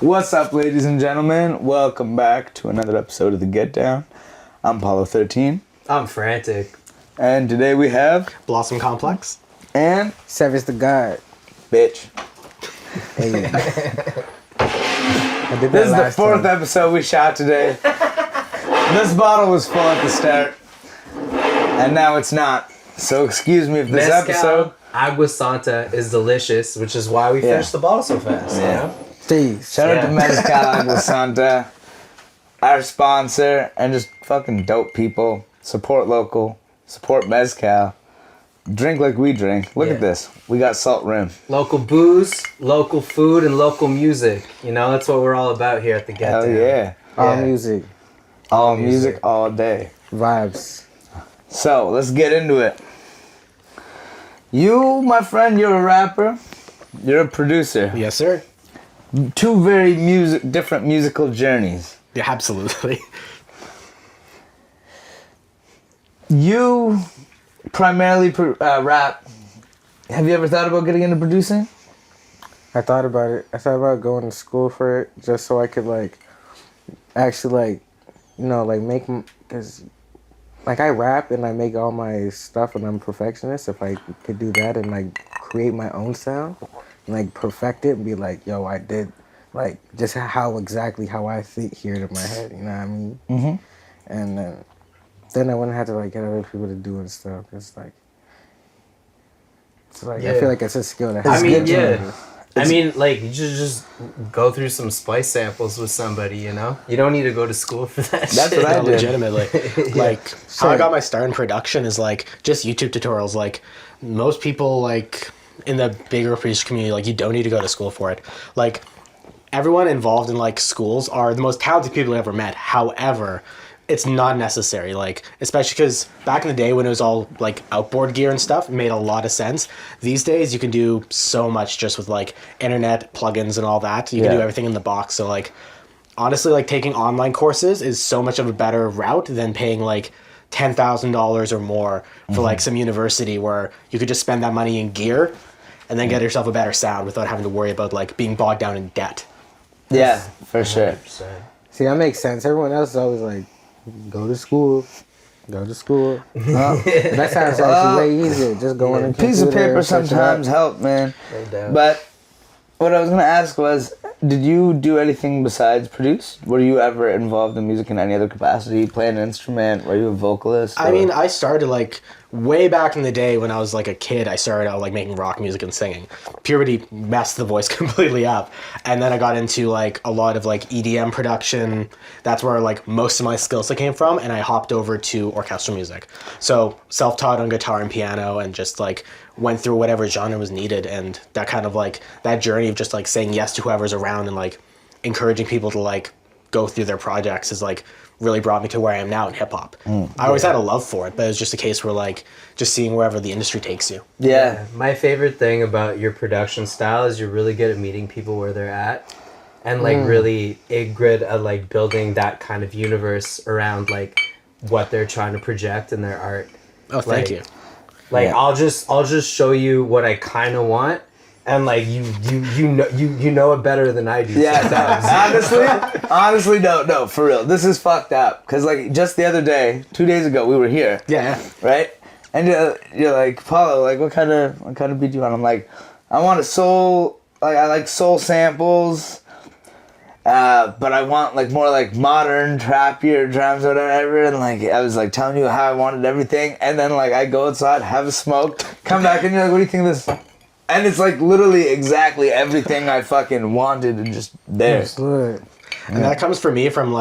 What's up, ladies and gentlemen? Welcome back to another episode of The Get Down. I'm Paulo13. I'm Frantic. And today we have... Blossom Complex. And... Service the God. Bitch. Hey. This is the fourth episode we shot today. This bottle was full at the start. And now it's not. So excuse me if this episode... Agua Santa is delicious, which is why we finished the bottle so fast. Yeah. You know? Jeez. Shout out to Mezcal Agua Santa, our sponsor, and just fucking dope people. Support local, support Mezcal, drink like we drink. Look at this. We got Salt Rim. Local booze, local food, and local music. You know, that's what we're all about here at the Get Hell Down. yeah. All music. All music, all day. Vibes. So, let's get into it. You, my friend, you're a rapper. You're a producer. Yes, sir. Two very different musical journeys. Yeah, absolutely. You primarily rap. Have you ever thought about getting into producing? I thought about it. I thought about going to school for it just so I could actually make, because I rap and I make all my stuff and I'm a perfectionist. If I could do that and create my own sound and perfect it and be like, yo, I did just how I hear it in my head, you know what I mean? Mm-hmm. And then I wouldn't have to get other people to do and stuff. I feel like it's a skill that has you just go through some spice samples with somebody, you know? You don't need to go to school for that That's shit. what I did. Legitimately. How I got my start in production is just YouTube tutorials. Most people in the bigger producer community, you don't need to go to school for it. Everyone involved in schools are the most talented people I've ever met. However, it's not necessary, especially because back in the day when it was all outboard gear and stuff, it made a lot of sense. These days you can do so much just with internet plugins and all that. You can do everything in the box. So honestly, taking online courses is so much of a better route than paying $10,000 or more for some university where you could just spend that money in gear and then get yourself a better sound without having to worry about being bogged down in debt. Yeah, for sure. 100%. See, that makes sense. Everyone else is always go to school. Go to school. That sounds actually way easier. Just go on a piece of paper sometimes help, man. No doubt. But what I was gonna ask was, did you do anything besides produce? Were you ever involved in music in any other capacity? Play an instrument? Were you a vocalist? I mean, I started way back in the day when I was a kid. I started out making rock music and singing. Puberty messed the voice completely up, and then I got into a lot of EDM production. That's where most of my skills came from, and I hopped over to orchestral music. So self-taught on guitar and piano, and just went through whatever genre was needed, and that kind of that journey of just saying yes to whoever's around and encouraging people to go through their projects is really brought me to where I am now in hip hop. I always had a love for it, but it was just a case where just seeing wherever the industry takes you. Yeah. My favorite thing about your production style is you're really good at meeting people where they're at and really good at building that kind of universe around what they're trying to project in their art. Oh, thank you. I'll just show you what I kind of want, and you know it better than I do. Yeah, honestly, no, for real. This is fucked up. Cause just the other day, 2 days ago, we were here. Yeah. Right? And you're like, Paulo, what kind of beat do you want? I'm like, I want a soul. I like soul samples. But I want more modern trappier drums or whatever, and I was telling you how I wanted everything, and then I go outside, have a smoke, come back, and you're what do you think of this? And it's literally exactly everything I fucking wanted and just there. That's good. And that comes for me from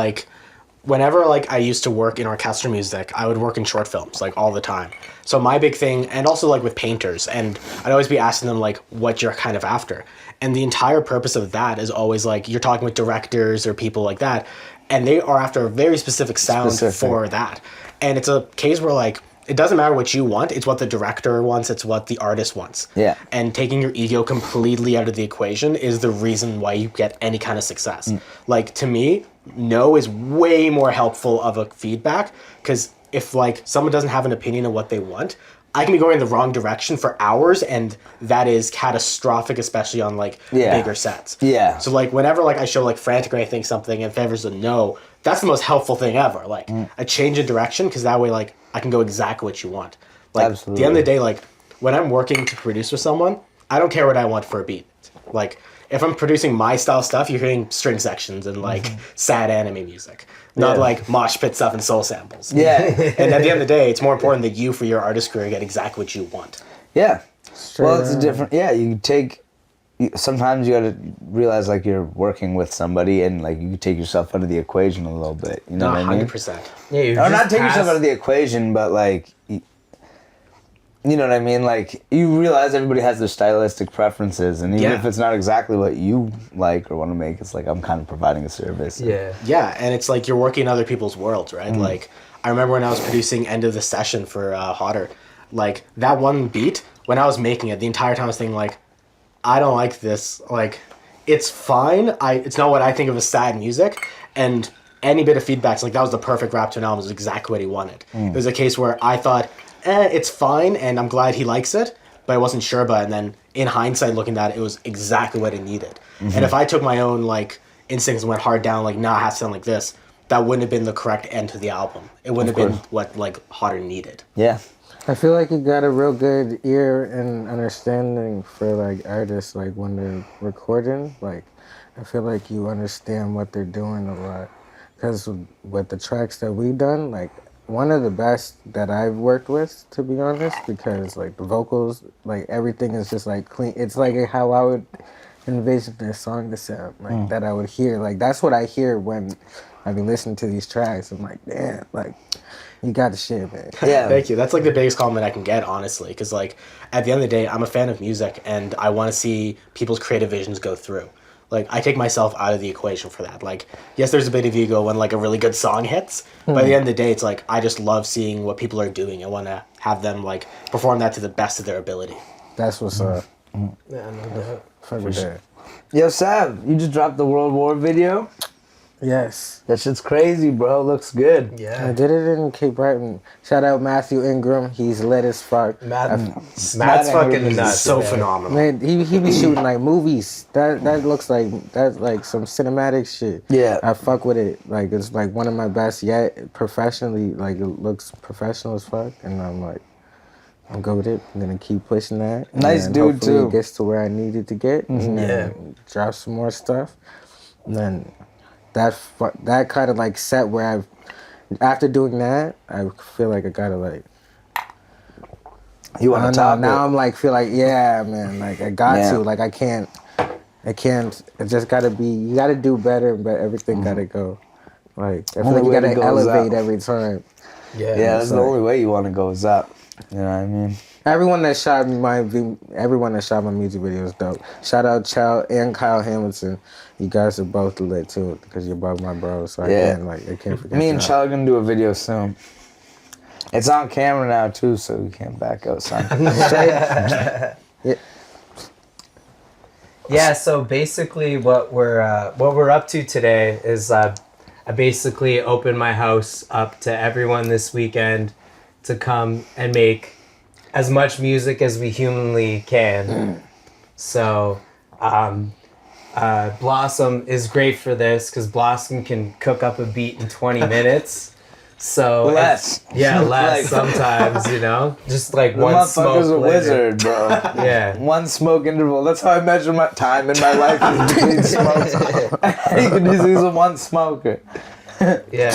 whenever I used to work in orchestral music, I would work in short films all the time. So my big thing, and also with painters, and I'd always be asking them what you're kind of after. And the entire purpose of that is always you're talking with directors or people like that, and they are after a very specific sound for that. And it's a case where it doesn't matter what you want, it's what the director wants, it's what the artist wants. Yeah. And taking your ego completely out of the equation is the reason why you get any kind of success. To me, no is way more helpful of a feedback, because if like someone doesn't have an opinion of what they want, I can be going in the wrong direction for hours, and that is catastrophic, especially on like bigger sets. Yeah. So like whenever like I show like Frantic or I think something, and if ever's a no, that's the most helpful thing ever. Like a change in direction, because that way like I can go exactly what you want. Like at the end of the day, like when I'm working to produce with someone, I don't care what I want for a beat. Like if I'm producing my style stuff, you're hearing string sections and like sad anime music, not like mosh pit stuff and soul samples. Yeah. And at the end of the day, it's more important that you, for your artist career, get exactly what you want. Yeah. Well, it's a up. different. Yeah, you take. Sometimes you gotta realize like you're working with somebody, and like you take yourself out of the equation a little bit. You know what I mean? 100%. Yeah, you Or not take yourself out of the equation, but like. You know what I mean? Like, you realize everybody has their stylistic preferences, and even if it's not exactly what you like or want to make, it's like I'm kind of providing a service. Yeah. Yeah, and it's like you're working in other people's worlds, right? Like, I remember when I was producing End of the Session for Hotter, like, that one beat, when I was making it, the entire time I was thinking, like, I don't like this. Like, it's fine. It's not what I think of as sad music, and any bit of feedback's like, that was the perfect rap to an album. It was exactly what he wanted. It was a case where I thought, it's fine, and I'm glad he likes it, but I wasn't sure about it. And then in hindsight, looking at it, it was exactly what it needed. And if I took my own like instincts and went hard down, like, nah, it has to sound like this, that wouldn't have been the correct end to the album. It wouldn't have been what like Hotter needed. Yeah. I feel like you got a real good ear and understanding for like artists, like when they're recording. Like, I feel like you understand what they're doing a lot. Because with the tracks that we done, like one of the best that I've worked with, to be honest, because like the vocals, like everything is just like clean. It's like how I would envision this song to sound, like that I would hear. Like that's what I hear when I be listening to these tracks. I'm like, damn, like you got the shit, man. Yeah. Thank you. That's like the biggest compliment I can get, honestly, because like at the end of the day, I'm a fan of music, and I want to see people's creative visions go through. Like, I take myself out of the equation for that. Like, yes, there's a bit of ego when, like, a really good song hits. But at the end of the day, it's like, I just love seeing what people are doing. I want to have them, like, perform that to the best of their ability. That's what's up. Yeah, no doubt. Fuck with that. Yo, Sav, you just dropped the World War video. Yes. That shit's crazy, bro. Looks good. I Yeah. did it in Cape Breton. Shout out Matthew Ingram. He's lit as fuck. Matt's Matt fucking is nuts. So man. phenomenal. Man, he be shooting like movies. That looks like that's like some cinematic shit. Yeah. I fuck with it. Like it's like one of my best yet professionally. Like it looks professional as fuck, and I'm like, I'm good with it. I'm gonna keep pushing that. And Nice then dude, hopefully too. It gets to where I need it to get, and then drop some more stuff. And then that kind of like set where I've after doing that, I feel like I gotta like. You I want don't to know. top Now it? I'm like feel like yeah, man. Like I got Yeah. to. Like I can't. It just gotta be. You gotta do better, but everything gotta go. Like I feel Only like you way to gotta go is elevate up. every time. Yeah. Yeah, that's the like- only way you want to go is up. You know what I mean? Everyone that shot my music video is dope. Shout out Chow and Kyle Hamilton. You guys are both lit too, because you're both my bros. So Yeah. I can't forget. Me and that. Chell are gonna do a video soon. It's on camera now too, so we can't back out, son. Yeah, so basically what we're up to today is I basically opened my house up to everyone this weekend to come and make as much music as we humanly can. So Blossom is great for this because Blossom can cook up a beat in 20 minutes. So Less. less Like- sometimes, you know, just like The one smoke motherfucker's a later. wizard, bro. Yeah. One smoke interval. That's how I measure my time in my life is between smokes. He's a one smoker. Yeah.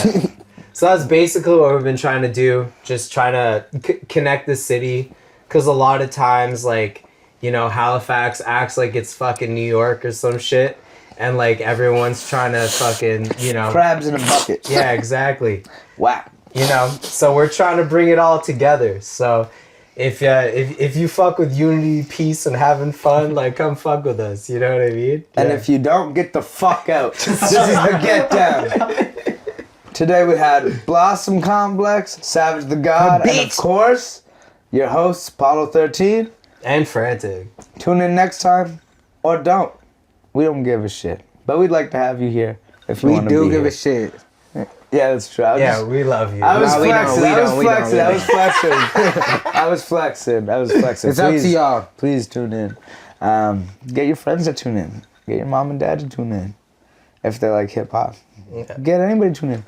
So that's basically what we've been trying to do. Just trying to connect the city. Because a lot of times, like, you know, Halifax acts like it's fucking New York or some shit. And, like, everyone's trying to fucking, you know. Crabs in a bucket. Yeah, exactly. Whack. You know, so we're trying to bring it all together. So if you fuck with unity, peace, and having fun, like, come fuck with us. You know what I mean? And Yeah. if you don't, get the fuck out. This is the get down. Today we had Blossom Complex, Savage the God, and of course, your hosts, Apollo 13. And Frantic. Tune in next time, or don't. We don't give a shit. But we'd like to have you here if you We want to be do give here. a shit. Yeah, that's true. Yeah, we love you. I was No, we don't, flexing. we I don't, was we don't, flexing. we I was flexing. I was flexing. I was flexing. It's up to y'all. Please tune in. Get your friends to tune in. Get your mom and dad to tune in. If they like hip hop. Okay. Get anybody to tune in.